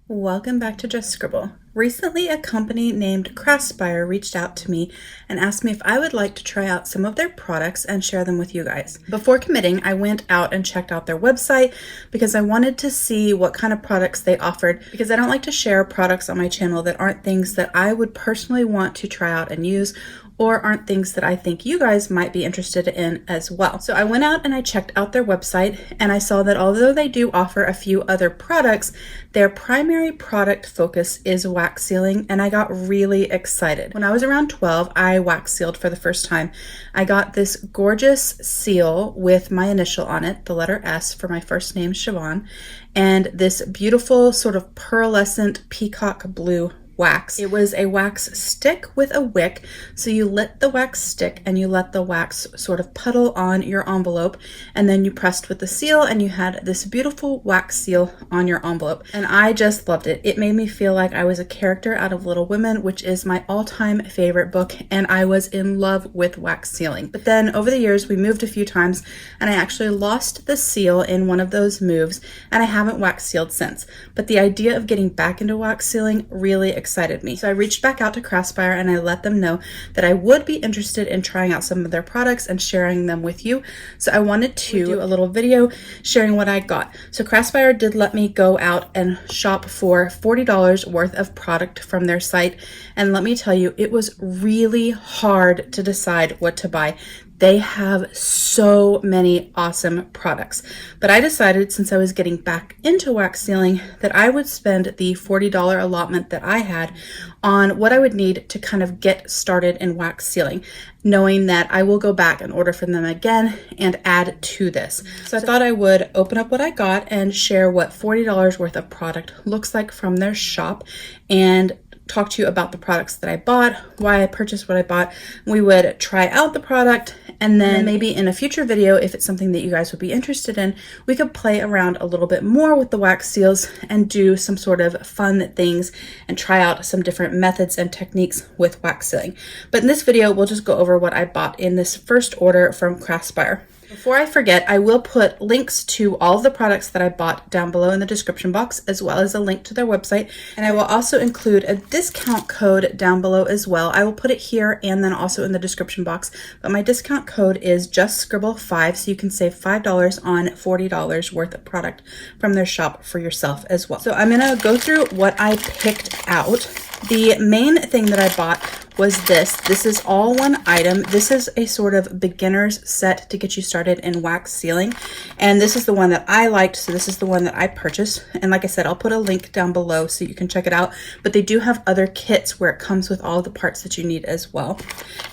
Welcome back to Just Scribble. Recently, a company named Craspire reached out to me and asked me if I would like to try out some of their products and share them with you guys. Before committing, I went out and checked out their website because I wanted to see what kind of products they offered, because I don't like to share products on my channel that aren't things that I would personally want to try out and use, or aren't things that I think you guys might be interested in as well. So I went out and I checked out their website, and I saw that although they do offer a few other products, their primary product focus is wax sealing, and I got really excited. When I was around 12, I wax sealed for the first time. I got this gorgeous seal with my initial on it, the letter S for my first name, Siobhan, and this beautiful sort of pearlescent peacock blue wax. It was a wax stick with a wick, so you lit the wax stick and you let the wax sort of puddle on your envelope, and then you pressed with the seal and you had this beautiful wax seal on your envelope. And I just loved it. It made me feel like I was a character out of Little Women, which is my all-time favorite book, and I was in love with wax sealing. But then over the years we moved a few times, and I actually lost the seal in one of those moves, and I haven't wax sealed since. But the idea of getting back into wax sealing really excited me. So I reached back out to Craspire and I let them know that I would be interested in trying out some of their products and sharing them with you. So I wanted to do a little video sharing what I got. So Craspire did let me go out and shop for $40 worth of product from their site. And let me tell you, it was really hard to decide what to buy. They have so many awesome products. But I decided, since I was getting back into wax sealing, that I would spend the $40 allotment that I had on what I would need to kind of get started in wax sealing, knowing that I will go back and order from them again and add to this. So I thought I would open up what I got and share what $40 worth of product looks like from their shop, and talk to you about the products that I bought, why I purchased what I bought. We would try out the product, and then maybe in a future video, if it's something that you guys would be interested in, we could play around a little bit more with the wax seals and do some sort of fun things and try out some different methods and techniques with wax sealing. But in this video, we'll just go over what I bought in this first order from Craspire. Before I forget, I will put links to all of the products that I bought down below in the description box, as well as a link to their website. And I will also include a discount code down below as well. I will put it here and then also in the description box. But my discount code is justscribble5, so you can save $5 on $40 worth of product from their shop for yourself as well. So I'm gonna go through what I picked out. The main thing that I bought was this. This is all one item. This is a sort of beginner's set to get you started in wax sealing. And this is the one that I liked, so this is the one that I purchased. And like I said, I'll put a link down below so you can check it out. But they do have other kits where it comes with all the parts that you need as well.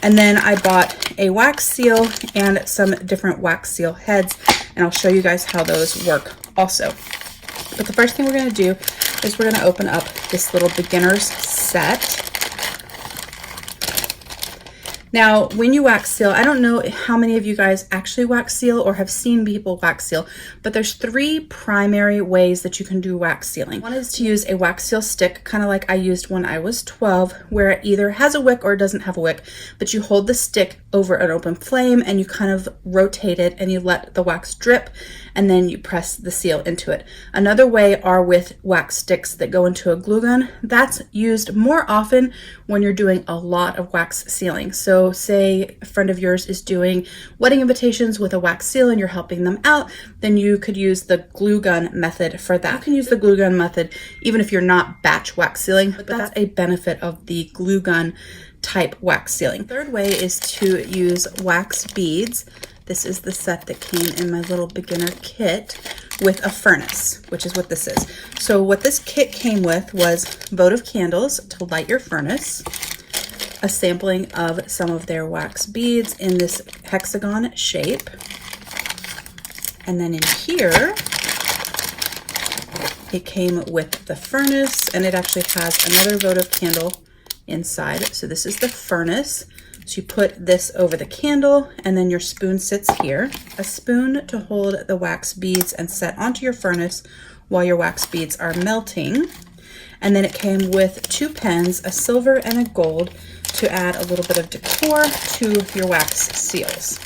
And then I bought a wax seal and some different wax seal heads, and I'll show you guys how those work also. But the first thing we're gonna do is we're gonna open up this little beginner's set. Now, when you wax seal, I don't know how many of you guys actually wax seal or have seen people wax seal, but there's three primary ways that you can do wax sealing. One is to use a wax seal stick, kind of like I used when I was 12, where it either has a wick or it doesn't have a wick, but you hold the stick over an open flame and you kind of rotate it and you let the wax drip, and then you press the seal into it. Another way are with wax sticks that go into a glue gun. That's used more often when you're doing a lot of wax sealing. So say a friend of yours is doing wedding invitations with a wax seal and you're helping them out, then you could use the glue gun method for that. You can use the glue gun method even if you're not batch wax sealing, but that's a benefit of the glue gun type wax sealing. The third way is to use wax beads. This is the set that came in my little beginner kit with a furnace, which is what this is. So what this kit came with was votive candles to light your furnace, a sampling of some of their wax beads in this hexagon shape, and then in here it came with the furnace, and it actually has another votive candle inside. So this is the furnace. So you put this over the candle, and then your spoon sits here. A spoon to hold the wax beads and set onto your furnace while your wax beads are melting. And then it came with two pens, a silver and a gold, to add a little bit of decor to your wax seals.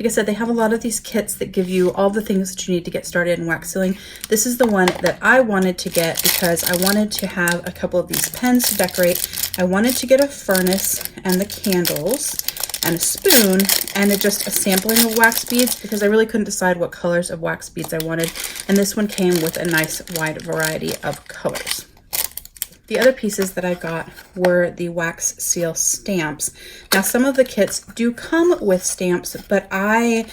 Like I said, they have a lot of these kits that give you all the things that you need to get started in wax sealing. This is the one that I wanted to get because I wanted to have a couple of these pens to decorate. I wanted to get a furnace and the candles and a spoon and just a sampling of wax beads because I really couldn't decide what colors of wax beads I wanted. And this one came with a nice wide variety of colors. The other pieces that I got were the wax seal stamps. Now, some of the kits do come with stamps, but I'm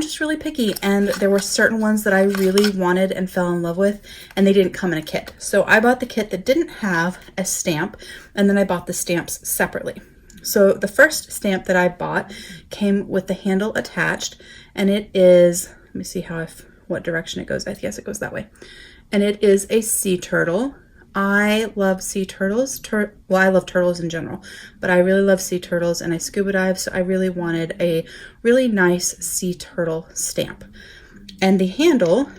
just really picky, and there were certain ones that I really wanted and fell in love with, and they didn't come in a kit. So I bought the kit that didn't have a stamp, and then I bought the stamps separately. So the first stamp that I bought came with the handle attached, and it is, let me see what direction it goes. I guess it goes that way. And it is a sea turtle. I love sea turtles. Well, I love turtles in general, but I really love sea turtles, and I scuba dive, so I really wanted a really nice sea turtle stamp. And the handle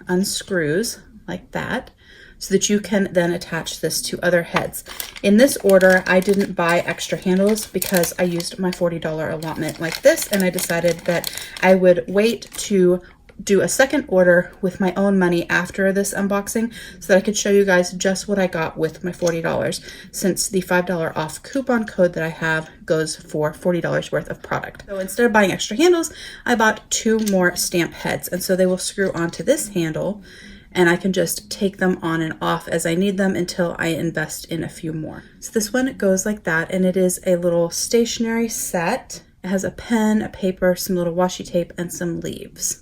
unscrews like that so that you can then attach this to other heads. In this order, I didn't buy extra handles because I used my $40 allotment like this, and I decided that I would wait to do a second order with my own money after this unboxing so that I could show you guys just what I got with my $40, since the $5 off coupon code that I have goes for $40 worth of product. So instead of buying extra handles, I bought 2 more stamp heads, and so they will screw onto this handle, and I can just take them on and off as I need them until I invest in a few more. So this one goes like that, and it is a little stationery set. It has a pen, a paper, some little washi tape, and some leaves.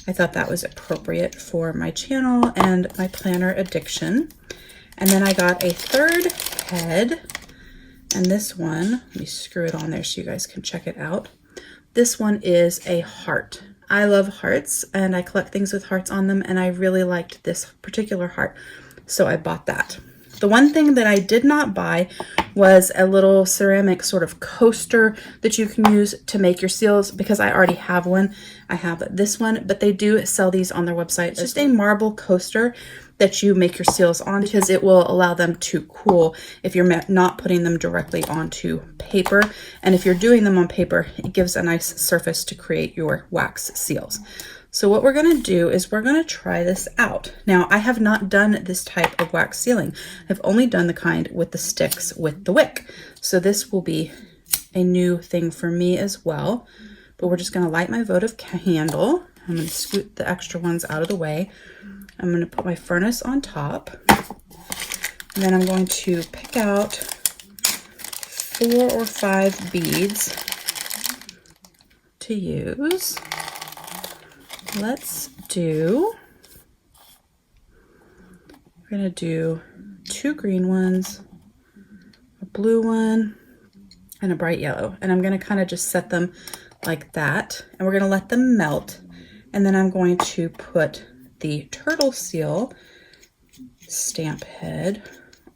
I thought that was appropriate for my channel and my planner addiction. And then I got a third head, and this one, let me screw it on there so you guys can check it out. This one is a heart. I love hearts, and I collect things with hearts on them, and I really liked this particular heart, so I bought that. The one thing that I did not buy was a little ceramic sort of coaster that you can use to make your seals because I already have one. I have this one, but they do sell these on their website. It's just a marble coaster that you make your seals on because it will allow them to cool if you're not putting them directly onto paper. And if you're doing them on paper, it gives a nice surface to create your wax seals. So what we're going to do is we're going to try this out. Now, I have not done this type of wax sealing. I've only done the kind with the sticks with the wick. So this will be a new thing for me as well. But we're just going to light my votive candle. I'm going to scoot the extra ones out of the way. I'm going to put my furnace on top. And then I'm going to pick out 4 or 5 beads to use. We're going to do 2 green ones, a blue one, and a bright yellow. And I'm going to kind of just set them like that. And we're going to let them melt. And then I'm going to put the turtle seal stamp head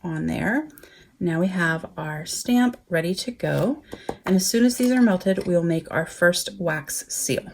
on there. Now we have our stamp ready to go. And as soon as these are melted, we'll make our first wax seal.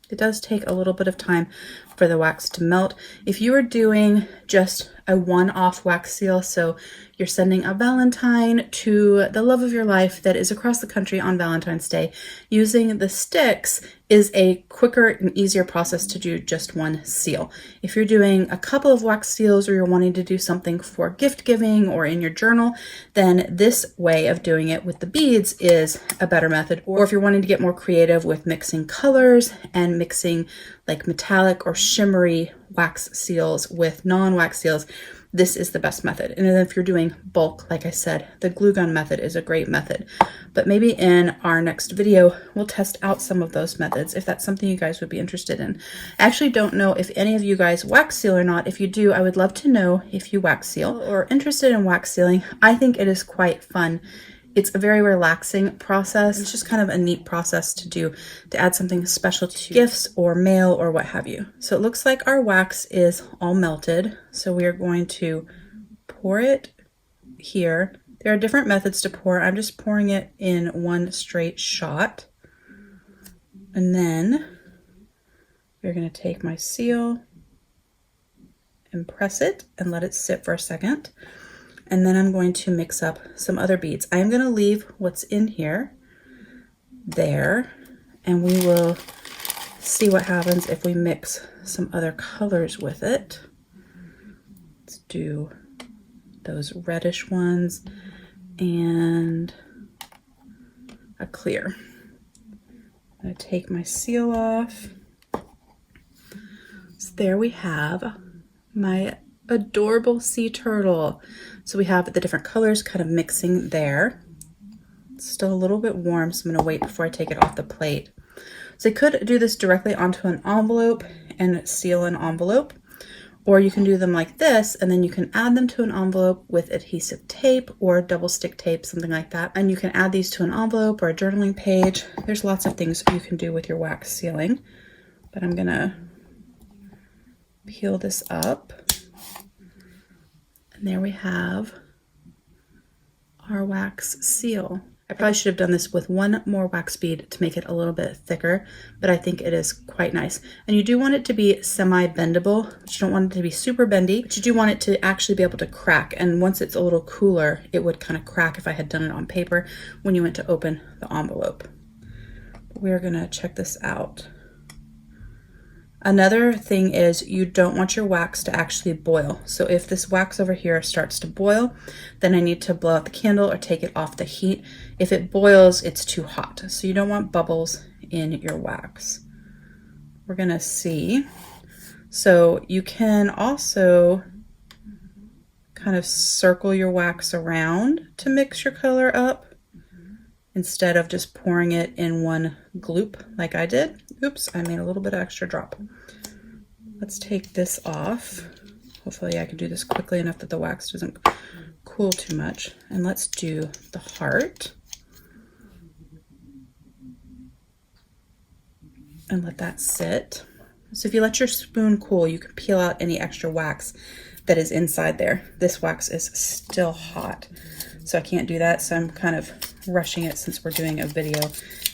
It does take a little bit of time for the wax to melt. If you are doing just a one-off wax seal, so you're sending a Valentine to the love of your life that is across the country on Valentine's Day, using the sticks is a quicker and easier process to do just one seal. If you're doing a couple of wax seals or you're wanting to do something for gift giving or in your journal, then this way of doing it with the beads is a better method. Or if you're wanting to get more creative with mixing colors and mixing like metallic or shimmery wax seals with non-wax seals, this is the best method. And then if you're doing bulk, like I said, the glue gun method is a great method. But maybe in our next video, we'll test out some of those methods if that's something you guys would be interested in. I actually don't know if any of you guys wax seal or not. If you do, I would love to know if you wax seal or interested in wax sealing. I think it is quite fun. It's a very relaxing process. It's just kind of a neat process to do, to add something special to gifts or mail or what have you. So it looks like our wax is all melted. So we are going to pour it here. There are different methods to pour. I'm just pouring it in one straight shot. And then we're going to take my seal and press it and let it sit for a second. And then I'm going to mix up some other beads. I'm going to leave what's in here there, and we will see what happens if we mix some other colors with it. Let's do those reddish ones and a clear. I'm going to take my seal off. So there we have my adorable sea turtle. So we have the different colors kind of mixing there. It's still a little bit warm, so I'm going to wait before I take it off the plate. So I could do this directly onto an envelope and seal an envelope, or you can do them like this, and then you can add them to an envelope with adhesive tape or double stick tape, something like that. And you can add these to an envelope or a journaling page. There's lots of things you can do with your wax sealing, but I'm gonna peel this up. And there we have our wax seal. I probably should have done this with one more wax bead to make it a little bit thicker, but I think it is quite nice. And you do want it to be semi-bendable, but you don't want it to be super bendy, but you do want it to actually be able to crack. And once it's a little cooler, it would kind of crack if I had done it on paper when you went to open the envelope. We're gonna check this out. Another thing is you don't want your wax to actually boil. So if this wax over here starts to boil, then I need to blow out the candle or take it off the heat. If it boils, it's too hot. So you don't want bubbles in your wax. We're gonna see. So you can also kind of circle your wax around to mix your color up instead of just pouring it in one gloop like I did. Oops, I made a little bit of extra drop. Let's take this off. Hopefully I can do this quickly enough that the wax doesn't cool too much. And let's do the heart. And let that sit. So if you let your spoon cool, you can peel out any extra wax that is inside there. This wax is still hot, so I can't do that. So I'm kind of rushing it since we're doing a video,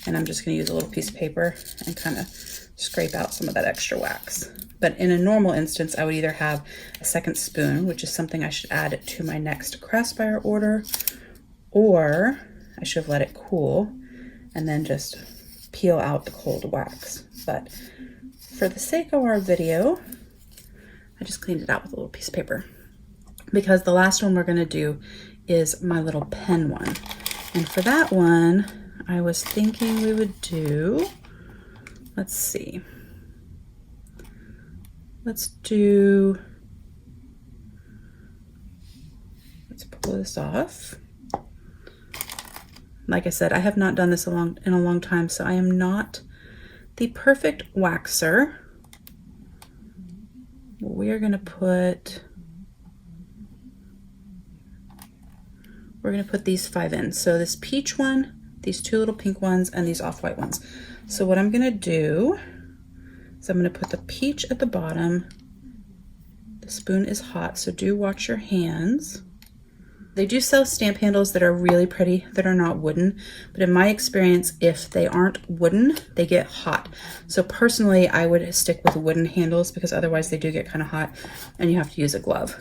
and I'm just gonna use a little piece of paper and kind of scrape out some of that extra wax. But in a normal instance, I would either have a second spoon, which is something I should add to my next Craspire order, or I should have let it cool and then just peel out the cold wax. But for the sake of our video, I just cleaned it out with a little piece of paper, because the last one we're gonna do is my little pen one. And for that one, I was thinking we would do, let's see. Let's pull this off. Like I said, I have not done this in a long time, so I am not the perfect waxer. We're gonna put these 5 in. So this peach one, these 2 little pink ones, and these off-white ones. So what I'm gonna do is I'm gonna put the peach at the bottom. The spoon is hot, so do watch your hands. They do sell stamp handles that are really pretty, that are not wooden, but in my experience, if they aren't wooden, they get hot. So personally, I would stick with wooden handles, because otherwise they do get kind of hot and you have to use a glove.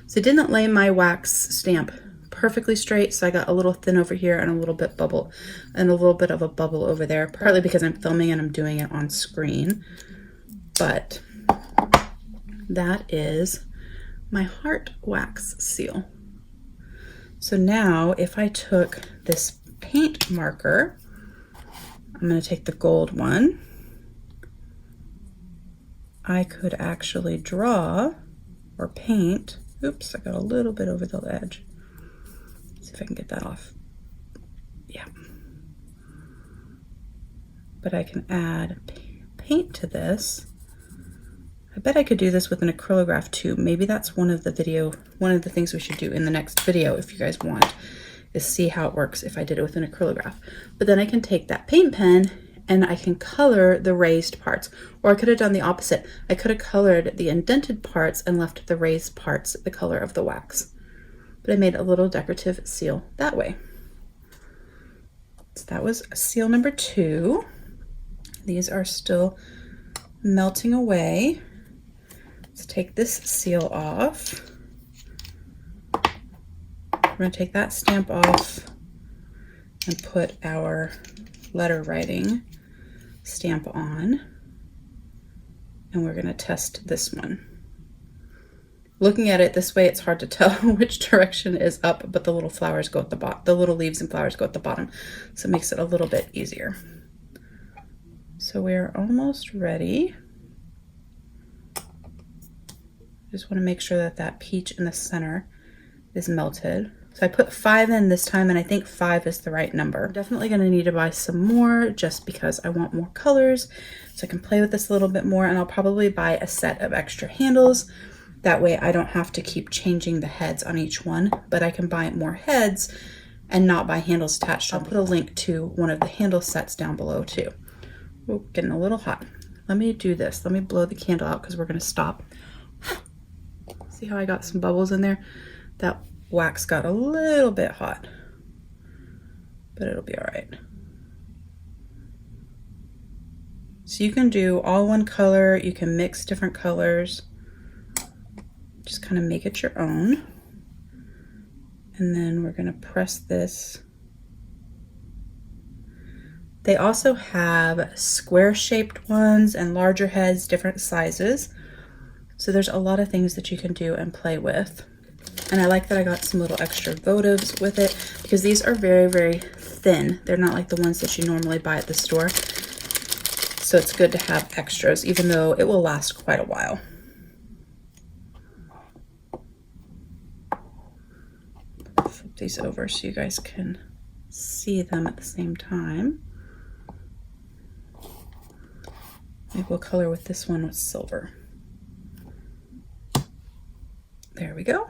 So I didn't lay my wax stamp perfectly straight, so I got a little thin over here and a little bit of a bubble over there, partly because I'm filming and I'm doing it on screen. But that is my heart wax seal. So now if I took this paint marker, I'm going to take the gold one, I could actually draw or paint. Oops, I got a little bit over the edge. Let's see if I can get that off. Yeah. But I can add paint to this. I bet I could do this with an acrylograph too. Maybe that's one of the things we should do in the next video, if you guys want, is see how it works if I did it with an acrylograph. But then I can take that paint pen and I can color the raised parts. Or I could have done the opposite. I could have colored the indented parts and left the raised parts the color of the wax. But I made a little decorative seal that way. So that was seal number 2. These are still melting away. Let's take this seal off. We're going to take that stamp off and put our letter writing stamp on, and we're going to test this one. Looking at it this way, it's hard to tell which direction is up, but the little flowers go at the bottom. The little leaves and flowers go at the bottom, so it makes it a little bit easier. So we're almost ready. Just want to make sure that that peach in the center is melted. So I put 5 in this time, and I think 5 is the right number. I'm definitely going to need to buy some more just because I want more colors, so I can play with this a little bit more, and I'll probably buy a set of extra handles. That way I don't have to keep changing the heads on each one, but I can buy more heads and not buy handles attached. I'll put a link to one of the handle sets down below too. Oh, getting a little hot. Let me do this. Let me blow the candle out because we're going to stop. See how I got some bubbles in there? That wax got a little bit hot, but it'll be all right. So you can do all one color. You can mix different colors. Just kind of make it your own. And then we're going to press this. They also have square shaped ones and larger heads, different sizes. So there's a lot of things that you can do and play with. And I like that I got some little extra votives with it because these are very, very thin. They're not like the ones that you normally buy at the store. So it's good to have extras, even though it will last quite a while. Flip these over so you guys can see them at the same time. Maybe we'll color with this one with silver. There we go.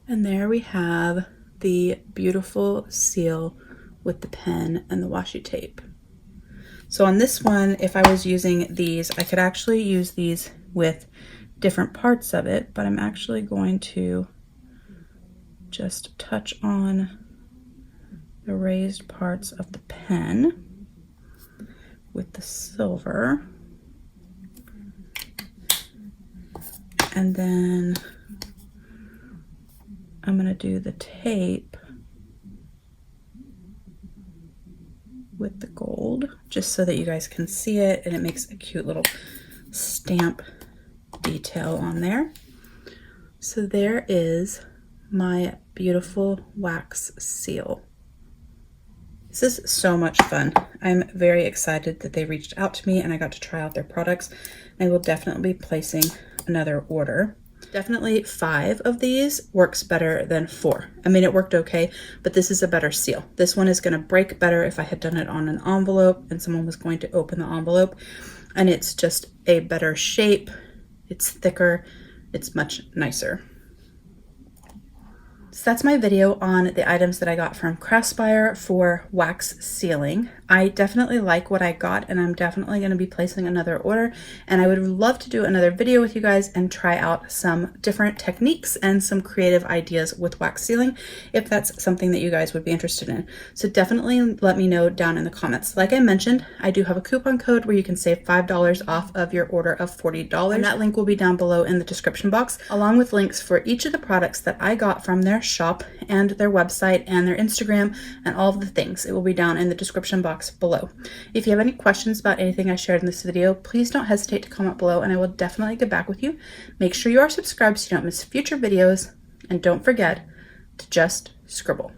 And there we have the beautiful seal with the pen and the washi tape. So on this one, if I was using these, I could actually use these with different parts of it, but I'm actually going to just touch on the raised parts of the pen with the silver. And then I'm going to do the tape with the gold, just so that you guys can see it, and it makes a cute little stamp detail on there. So there is my beautiful wax seal. This is so much fun. I'm very excited that they reached out to me and I got to try out their products. I will definitely be placing another order. Definitely 5 of these works better than 4. I mean, it worked okay, but this is a better seal. This one is going to break better if I had done it on an envelope and someone was going to open the envelope, and it's just a better shape. It's thicker. It's much nicer. So that's my video on the items that I got from Craspire for wax sealing. I definitely like what I got, and I'm definitely going to be placing another order, and I would love to do another video with you guys and try out some different techniques and some creative ideas with wax sealing if that's something that you guys would be interested in. So definitely let me know down in the comments. Like I mentioned, I do have a coupon code where you can save $5 off of your order of $40, and that link will be down below in the description box, along with links for each of the products that I got from their shop and their website and their Instagram and all of the things. It will be down in the description box below. If you have any questions about anything I shared in this video, please don't hesitate to comment below and I will definitely get back with you. Make sure you are subscribed so you don't miss future videos, and don't forget to just scribble.